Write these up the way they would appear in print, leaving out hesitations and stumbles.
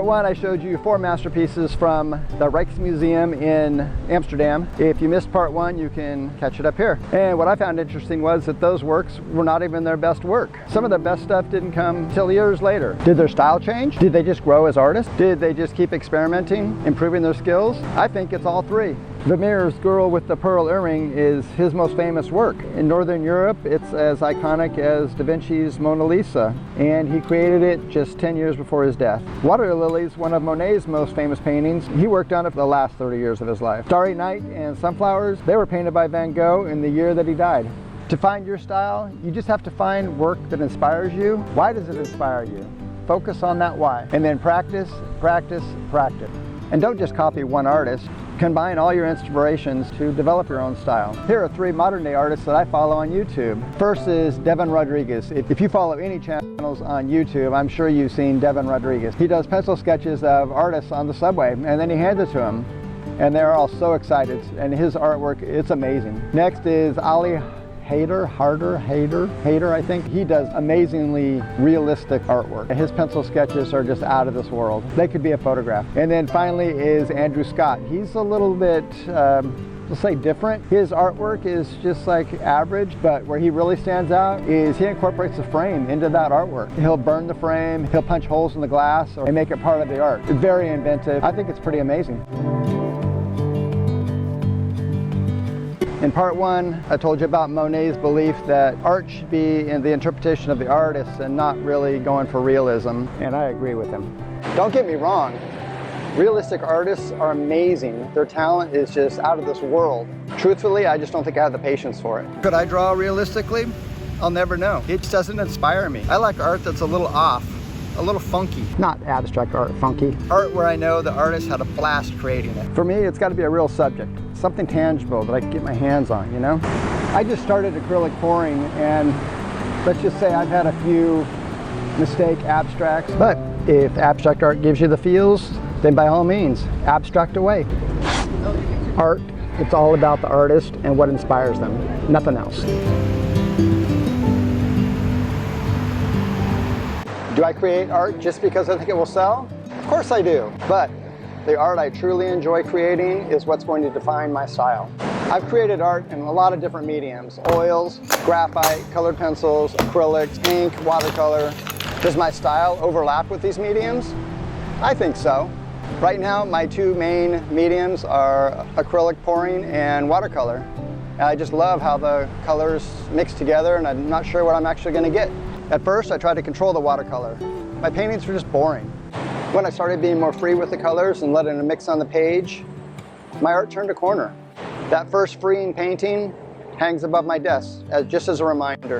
part one, I showed you 4 masterpieces from the Rijksmuseum in Amsterdam. If you missed part one, you can catch it up here. And what I found interesting was that those works were not even their best work. Some of their best stuff didn't come till years later. Did their style change? Did they just grow as artists? Did they just keep experimenting, improving their skills? I think it's all three. Vermeer's Girl with the Pearl Earring is his most famous work. In Northern Europe, it's as iconic as Da Vinci's Mona Lisa, and he created it just 10 years before his death. Water Lilies, one of Monet's most famous paintings. He worked on it for the last 30 years of his life. Starry Night and Sunflowers, they were painted by Van Gogh in the year that he died. To find your style, you just have to find work that inspires you. Why does it inspire you? Focus on that why. And then practice, practice, practice. And don't just copy one artist. Combine all your inspirations to develop your own style. Here are 3 modern day artists that I follow on YouTube. First is Devin Rodriguez. If you follow any channels on YouTube, I'm sure you've seen Devin Rodriguez. He does pencil sketches of artists on the subway, and then he hands it to them. And they're all so excited, and his artwork, it's amazing. Next is Ali Hader, I think. He does amazingly realistic artwork. His pencil sketches are just out of this world. They could be a photograph. And then finally is Andrew Scott. He's a little bit, let's say, different. His artwork is just like average, but where he really stands out is he incorporates the frame into that artwork. He'll burn the frame, he'll punch holes in the glass, or make it part of the art. It's very inventive. I think it's pretty amazing. In part one, I told you about Monet's belief that art should be in the interpretation of the artist and not really going for realism, and I agree with him. Don't get me wrong, realistic artists are amazing. Their talent is just out of this world. Truthfully, I just don't think I have the patience for it. Could I draw realistically? I'll never know. It just doesn't inspire me. I like art that's a little off, a little funky. Not abstract art, funky. Art where I know the artist had a blast creating it. For me, it's got to be a real subject. Something tangible that I can get my hands on, you know? I just started acrylic pouring, and let's just say I've had a few mistake abstracts, but if abstract art gives you the feels, then by all means, abstract away. Art, it's all about the artist and what inspires them, nothing else. Do I create art just because I think it will sell? Of course I do, but the art I truly enjoy creating is what's going to define my style. I've created art in a lot of different mediums: oils, graphite, colored pencils, acrylics, ink, watercolor. Does my style overlap with these mediums? I think so. Right now, my 2 main mediums are acrylic pouring and watercolor. And I just love how the colors mix together, and I'm not sure what I'm actually going to get. At first, I tried to control the watercolor. My paintings were just boring. When I started being more free with the colors and letting them mix on the page, my art turned a corner. That first freeing painting hangs above my desk, just as a reminder.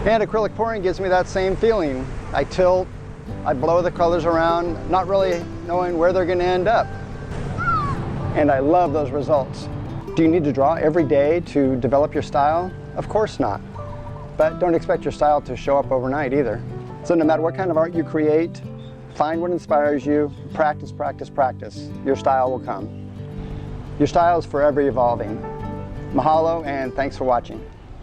And acrylic pouring gives me that same feeling. I tilt, I blow the colors around, not really knowing where they're going to end up. And I love those results. Do you need to draw every day to develop your style? Of course not. But don't expect your style to show up overnight either. So no matter what kind of art you create, find what inspires you, practice, practice, practice. Your style will come. Your style is forever evolving. Mahalo, and thanks for watching.